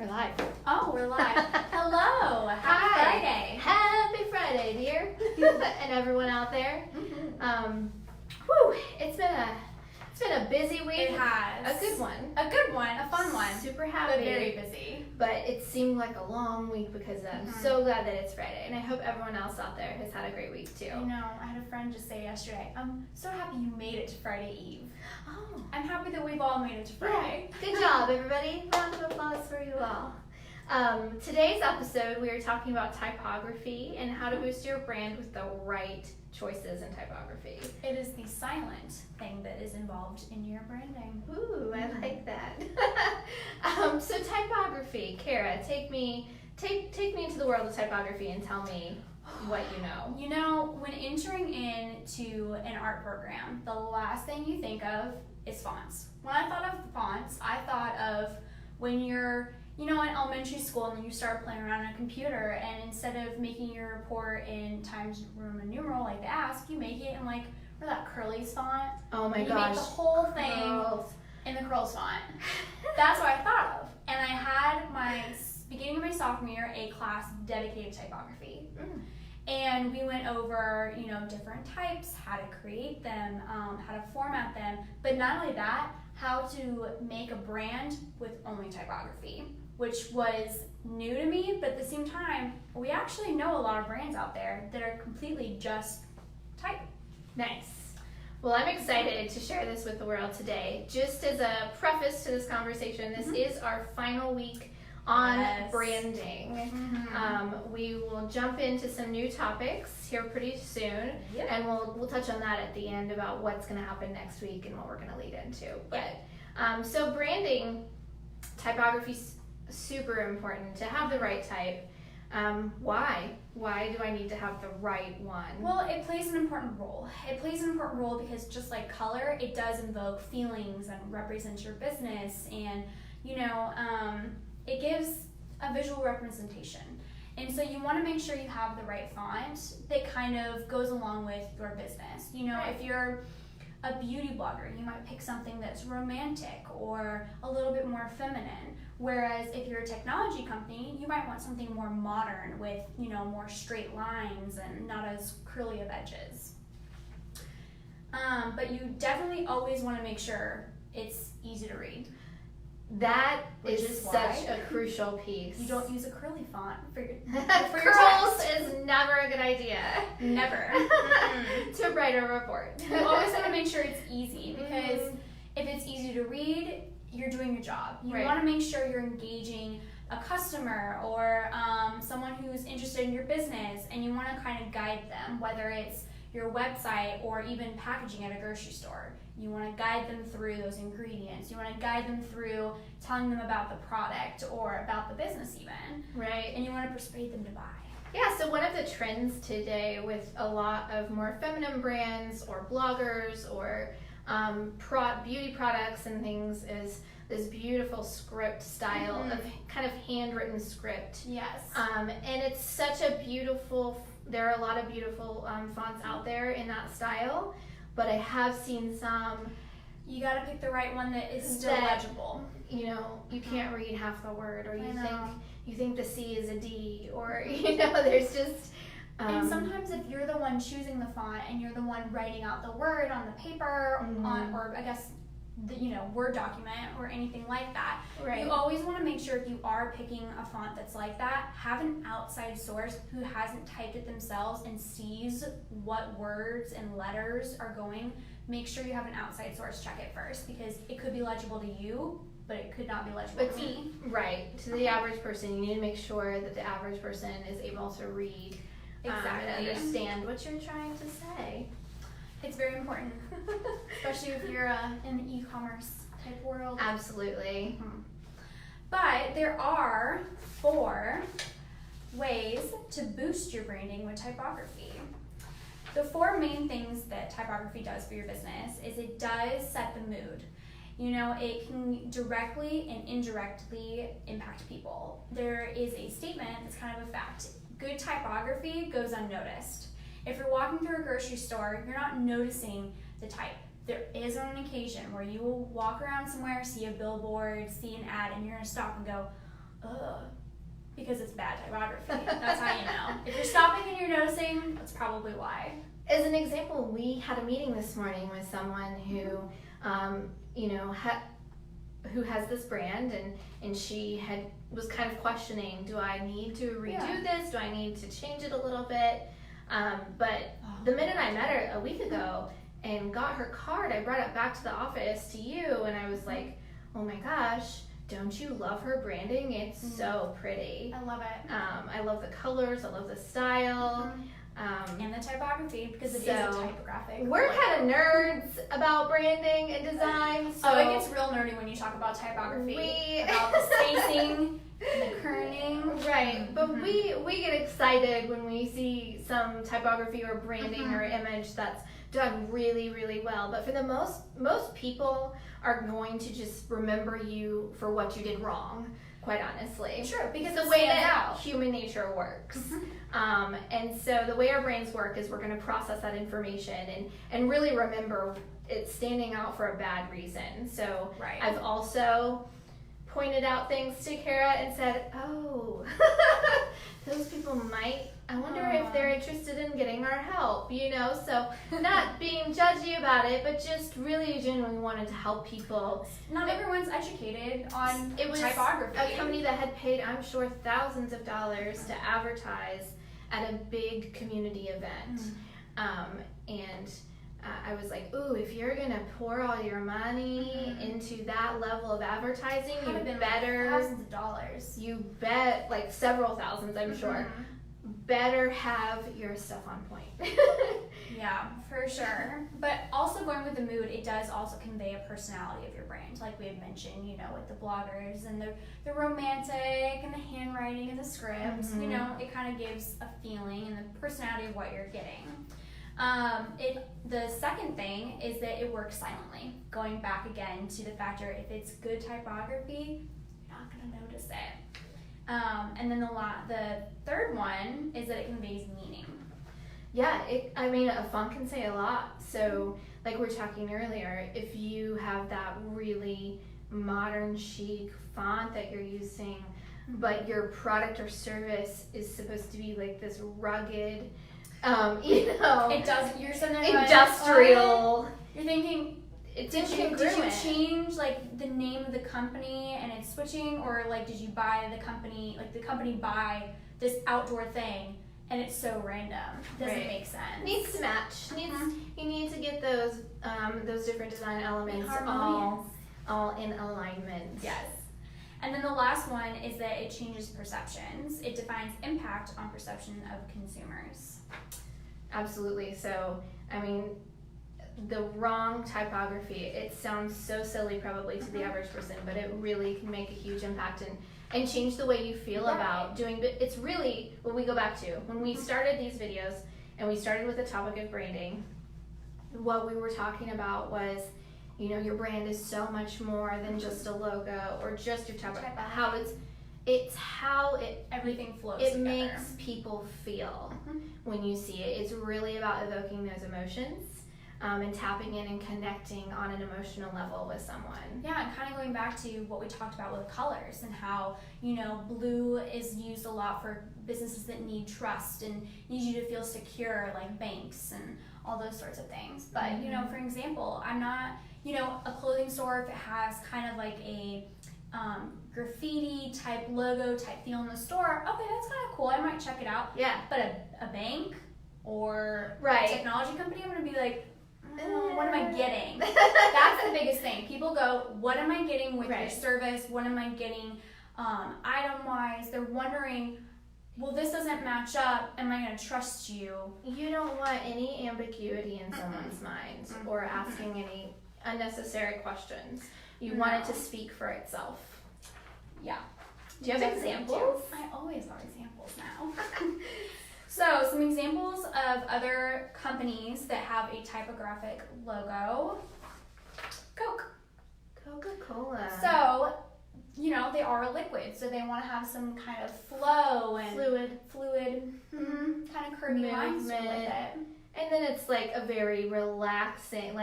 We're live. Oh, we're live. Hello. Happy Friday. Happy Friday, dear. And everyone out there. It's been a busy week. It has. A good one. A good one. A fun one. Super happy. But very busy. But it seemed like a long week because I'm so glad that it's Friday. And I hope everyone else out there has had a great week too. I know. I had a friend just say yesterday, I'm so happy you made it to Friday Eve. Oh. I'm happy that we've all made it to Friday. Yeah. Good job, everybody. Round of applause for you all. Today's episode, we are talking about typography and how to boost your brand with the right choices in typography. It is the silent thing that is involved in your branding. Ooh, I like that. So typography, Kara, take me into the world of typography and tell me what you know. You know, when entering into an art program, the last thing you think of is fonts. When I thought of fonts, I thought of when you're in elementary school and you start playing around on a computer, and instead of making your report in Times Roman numeral like they ask, you make it in that Curly's font. Oh my gosh. You make the whole thing in the Curls font. That's what I thought of. And I had beginning of my sophomore year, a class dedicated to typography. And we went over, different types, how to create them, how to format them, but not only that, how to make a brand with only typography, which was new to me, but at the same time, we actually know a lot of brands out there that are completely just type. Nice. Well, I'm excited to share this with the world today. Just as a preface to this conversation, this is our final week on branding. We will jump into some new topics here pretty soon, and we'll touch on that at the end about what's going to happen next week and what we're going to lead into. But so branding, typography is super important to have the right type. Why do I need to have the right one? Well, it plays an important role. It plays an important role because just like color, it does invoke feelings and represents your business, and it gives a visual representation. And so you want to make sure you have the right font that kind of goes along with your business. If you're a beauty blogger, you might pick something that's romantic or a little bit more feminine. Whereas if you're a technology company, you might want something more modern with, more straight lines and not as curly of edges. But you definitely always want to make sure it's easy to read. That is such a crucial piece. You don't use a curly font for your Curls text. is never a good idea. Never. To write a report. You always want to make sure it's easy, because if it's easy to read, you're doing your job. You want to make sure you're engaging a customer or someone who's interested in your business, and you want to kind of guide them, whether it's your website or even packaging at a grocery store. You want to guide them through those ingredients. You want to guide them through telling them about the product or about the business even. Right. And you want to persuade them to buy. Yeah, so one of the trends today with a lot of more feminine brands or bloggers or beauty products and things is this beautiful script style of kind of handwritten script. Yes. And it's such a beautiful, there are a lot of beautiful fonts out there in that style, but I have seen some. You got to pick the right one that is still legible. You can't read half the word, or you think the C is a D, or there's just. And sometimes if you're the one choosing the font and you're the one writing out the word on the paper or I guess the Word document or anything like that, you always want to make sure if you are picking a font that's like that, have an outside source who hasn't typed it themselves and sees what words and letters are going. Make sure you have an outside source check it first, because it could be legible to you, but it could not be legible to me. Right. To the average person, you need to make sure that the average person is able to read and understand what you're trying to say. It's very important, especially if you're in the e-commerce type world. Absolutely. But there are 4 ways to boost your branding with typography. The 4 main things that typography does for your business is it does set the mood. It can directly and indirectly impact people. There is a statement that's kind of a fact. Good typography goes unnoticed. If you're walking through a grocery store, you're not noticing the type. There is an occasion where you will walk around somewhere, see a billboard, see an ad, and you're going to stop and go, ugh, because it's bad typography. That's how you know. If you're stopping and you're noticing, that's probably why. As an example, we had a meeting this morning with someone who, who has this brand, and she was kind of questioning, do I need to redo this? Do I need to change it a little bit? But the minute I met her a week ago and got her card, I brought it back to the office to you, and I was like, oh my gosh, don't you love her branding? It's so pretty. I love it. I love the colors. I love the style. And the typography, because it is a typographic. We're kind of nerds about branding and design. So it gets real nerdy when you talk about typography. About the spacing and the kerning. Right, but we get excited when we see some typography or branding or image that's done really, really well. But for the most people are going to just remember you for what you did wrong, quite honestly. True, because the way that human nature works. And so the way our brains work is we're going to process that information and really remember it's standing out for a bad reason. So I've also pointed out things to Kara and said, oh, those people I wonder if they're interested in getting our help, so not being judgy about it, but just really genuinely wanted to help people. Not everyone's educated on it was typography. A company that had paid, I'm sure, thousands of dollars to advertise at a big community event. I was like, ooh, if you're going to pour all your money into that level of advertising, you better... thousands of dollars. You bet, like several thousands, I'm sure. Better have your stuff on point. Yeah, for sure. But also going with the mood, it does also convey a personality of your brand. Like we had mentioned, with the bloggers and the romantic and the handwriting and the script. It kind of gives a feeling and the personality of what you're getting. The second thing is that it works silently. Going back again to the factor, if it's good typography, you're not going to notice it. And then the third one is that it conveys meaning. Yeah, a font can say a lot. So, like we were talking earlier, if you have that really modern, chic font that you're using, but your product or service is supposed to be like this rugged, it does. You're sitting there industrial. You're thinking, did you change like the name of the company and it's switching, or like did you buy the company buy this outdoor thing and it's so random? Doesn't make sense. Needs to match. You need to get those different design elements all in alignment. Yes. And then the last one is that it changes perceptions. It defines impact on perception of consumers. Absolutely. So, the wrong typography, it sounds so silly probably to the average person, but it really can make a huge impact and change the way you feel about doing. But it's really what we go back to. When we started these videos and we started with the topic of branding, what we were talking about was, your brand is so much more than just a logo or just your typography. How everything flows it together. Makes people feel when you see it. It's really about evoking those emotions. And tapping in and connecting on an emotional level with someone. Yeah, and kind of going back to what we talked about with colors and how, blue is used a lot for businesses that need trust and need you to feel secure, like banks and all those sorts of things. But, for example, I'm not, a clothing store, if it has kind of like a graffiti type logo type feel in the store, okay, that's kind of cool. I might check it out. Yeah. But a bank or a technology company, I'm going to be like, what am I getting? That's the biggest thing. People go, what am I getting with your service? What am I getting item-wise? They're wondering, well, this doesn't match up. Am I going to trust you? You don't want any ambiguity in someone's mind or asking any unnecessary questions. You want it to speak for itself. Yeah. Do you have examples? I always have examples now. So, some examples of other companies that have a typographic logo. Coca-Cola. So, they are a liquid, so they want to have some kind of flow and fluid kind of curvy lines with it. And then it's like a very relaxing,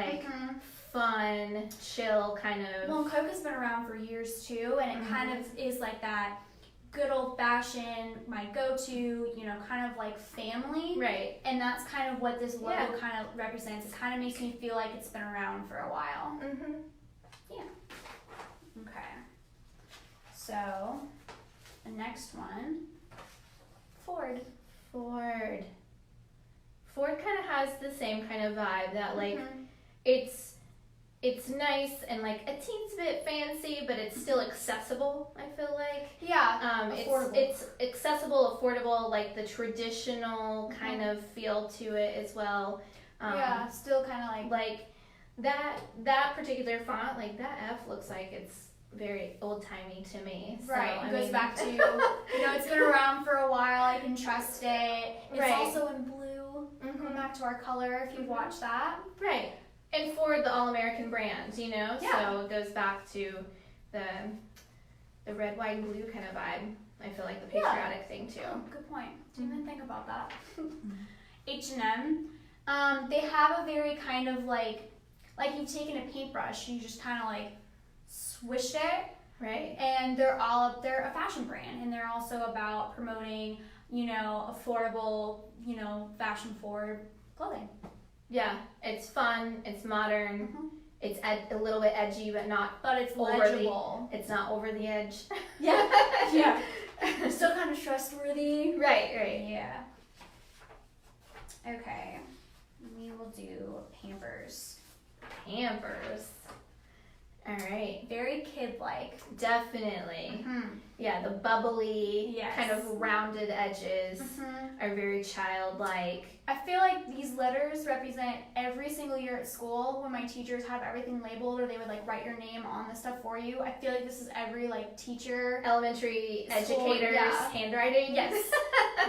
fun, chill kind of. Well, Coke has been around for years too, and it kind of is like that. good old fashioned, my go-to, you know, kind of like family. Right. And that's kind of what this logo kind of represents. It kind of makes me feel like it's been around for a while. Mm-hmm. Yeah. Okay. So, the next one, Ford. Ford kind of has the same kind of vibe that like Mm-hmm. it's nice and like a teensy bit fancy, but it's still accessible, I feel like. Yeah, affordable. It's accessible, affordable, like the traditional kind of feel to it as well. Yeah, still kind of like that particular font, like that F looks like it's very old-timey to me. Right, So, it goes back to, you know, it's been around for a while, I can trust it. It's Right. also in blue, going back to our color, if you've watched that. Right. And Ford, the all-American brand, you know? Yeah. So it goes back to the red, white, and blue kind of vibe. I feel like the patriotic thing, too. Oh, good point. Didn't even think about that. H&M, they have a very kind of like you've taken a paintbrush, you just kind of like swished it. Right. And they're a fashion brand, and they're also about promoting, you know, affordable, you know, fashion forward clothing. Yeah, it's fun, it's modern, it's a little bit edgy, but it's over legible. It's not over the edge. Yeah, yeah. Still kind of trustworthy. Right. Yeah. Okay, we will do Pampers. All right. Very kid-like. Definitely. Mm-hmm. Yeah, the bubbly, Yes. kind of rounded edges Mm-hmm. are very childlike. I feel like these letters represent every single year at school when my teachers have everything labeled, or they would like write your name on the stuff for you. I feel like this is every like teacher, Elementary School, educators' yeah. handwriting. Yes.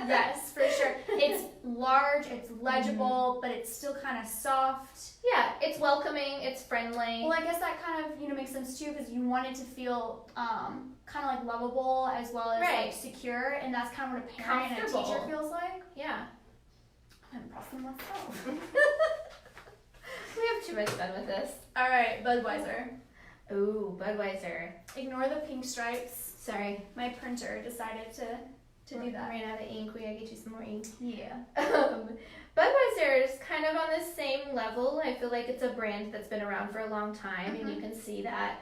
Yes, for sure. It's large, it's legible, but it's still kind of soft. Yeah, it's welcoming, it's friendly. Well, I guess that kind of, you know, makes sense too, because you want it to feel kind of like lovable as well as Right. like secure, and that's kind of what a parent and a Comfortable. teacher feels like. Yeah. I'm impressed with myself. We have too much fun with this. All right, Budweiser. Ooh, Budweiser. Ignore the pink stripes. Sorry. My printer decided to do that. Ran out of ink. We gotta get you some more ink. Yeah. Budweiser is kind of on the same level. I feel like it's a brand that's been around for a long time, and you can see that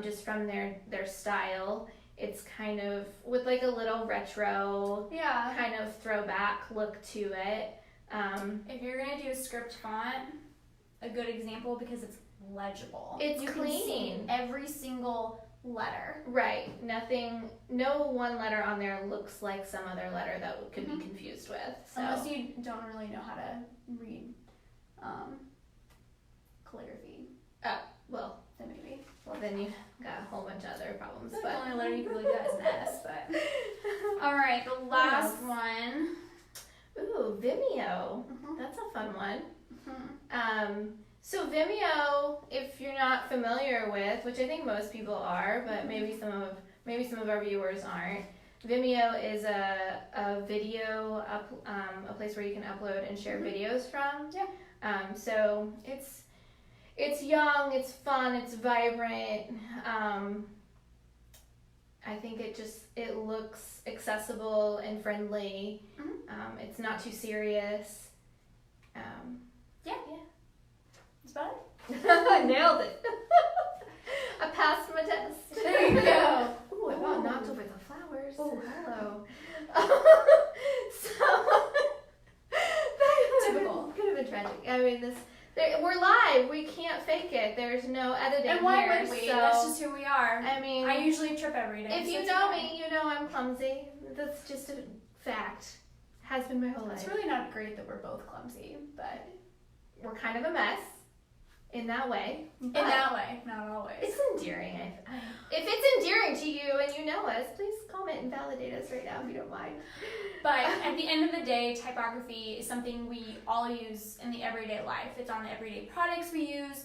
just from their style. It's kind of with like a little retro kind of throwback look to it. If you're gonna do a script font, a good example because it's legible. It's you clean. Can see every single letter. Right. No one letter on there looks like some other letter that could be confused with. So. Unless you don't really know how to read calligraphy. Well, Then maybe. Well, then you got a whole bunch of other problems. The But only letter you can really do that is an S, but. Alright, the last one. Ooh, Vimeo. That's a fun one. So Vimeo, if you're not familiar with, which I think most people are, but maybe some of our viewers aren't. Vimeo is a video a place where you can upload and share videos from. Yeah. So it's young, it's fun, it's vibrant. I think it looks accessible and friendly. It's not too serious. Yeah. That's about it. I nailed it. I passed my test. There you go. Ooh, I about knocked over the flowers. Oh, hello. Typical. Could have been tragic. I mean, we're live. We can't fake it. There's no editing And why here, would we? so, That's just who we are. I mean, I usually trip every day. if so you it's know okay. me, you know I'm clumsy. That's just a fact. Has been my whole life. It's really not great that we're both clumsy, but We're kind of a mess in that way. in that way, not always. It's endearing. If it's endearing to you and you know us, please comment and validate us right now if you don't mind. But at the end of the day, typography is something we all use in the everyday life. It's on the everyday products we use.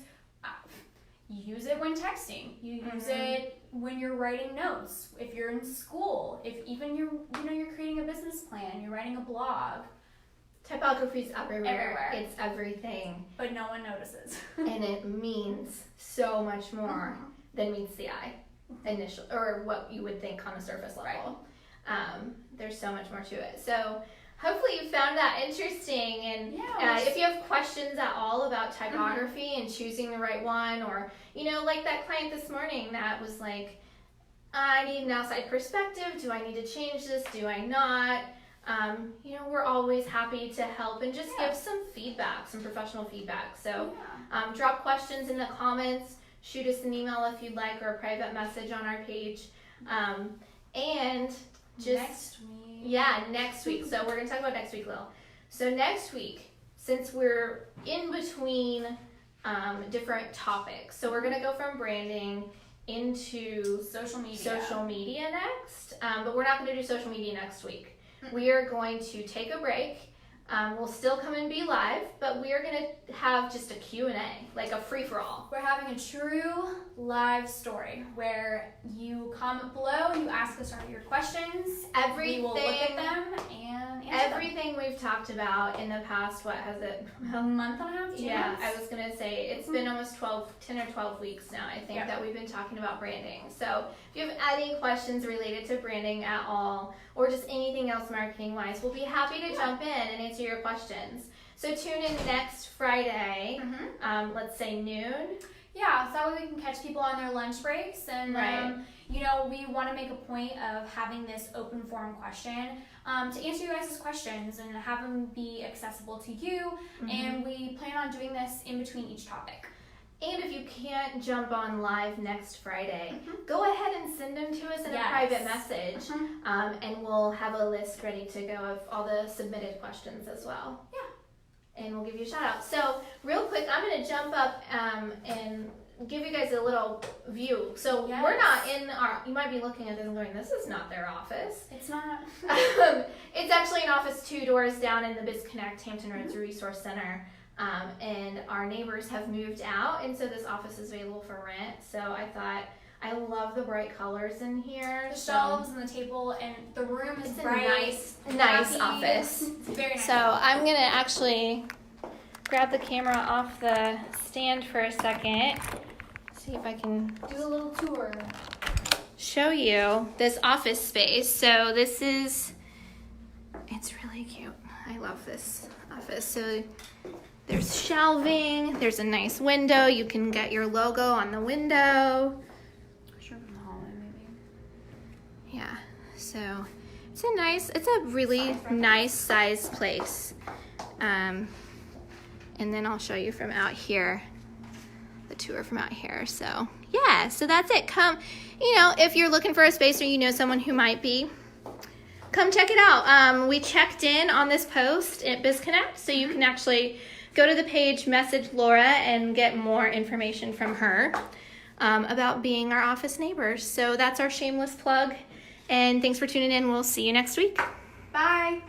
You use it when texting. You use it when you're writing notes. If you're in school, if even you're creating a business plan, you're writing a blog. Typography's Everywhere. It's everything. But no one notices. And it means so much more than meets the eye initial, or what you would think on a surface level. There's so much more to it. So hopefully you found that interesting, and if you have questions at all about typography and choosing the right one, or like that client this morning that was like, I need an outside perspective, do I need to change this, do I not, we're always happy to help and just give some feedback, some professional feedback. So drop questions in the comments, shoot us an email if you'd like, or a private message on our page, and just next week. So we're going to talk about next week, Lil. So next week, since we're in between different topics, so we're going to go from branding into social media next, but we're not going to do social media next week. We are going to take a break. We'll still come and be live, but we are going to have just a Q&A, like a free-for-all. We're having a true live story where you comment below, you ask us your questions, we will look at them and answer everything we've talked about in the past, what has it? A month and a half, 2 months? I was going to say, it's been almost 10 or 12 weeks now, I think, that we've been talking about branding. So if you have any questions related to branding at all, or just anything else marketing-wise, we'll be happy to jump in and answer your questions. So tune in next Friday, let's say noon. Yeah, so that way we can catch people on their lunch breaks, and we want to make a point of having this open forum question to answer you guys' questions and have them be accessible to you, and we plan on doing this in between each topic. And if you can't jump on live next Friday, go ahead and send them to us in a private message, and we'll have a list ready to go of all the submitted questions as well. Yeah. And we'll give you a shout out. So real quick, I'm going to jump up and give you guys a little view. So we're not in you might be looking at this and going, this is not their office. It's not. It's actually an office 2 doors down in the BizConnect Hampton Roads Resource Center. And our neighbors have moved out, and so this office is available for rent. So I thought, I love the bright colors in here. The shelves and the table, and the room is bright. A nice office. It's very nice. So I'm going to actually grab the camera off the stand for a second. See if I can do a little tour. Show you this office space. So this is, it's really cute. I love this office. So there's shelving, there's a nice window. You can get your logo on the window. Sure, from the hallway, maybe. Yeah, so it's a really nice size place. And then I'll show you from out here, the tour from out here. So yeah, so that's it. Come, if you're looking for a space or someone who might be, come check it out. We checked in on this post at BizConnect, so you can actually go to the page, message Laura, and get more information from her about being our office neighbors. So that's our shameless plug, and thanks for tuning in. We'll see you next week. Bye.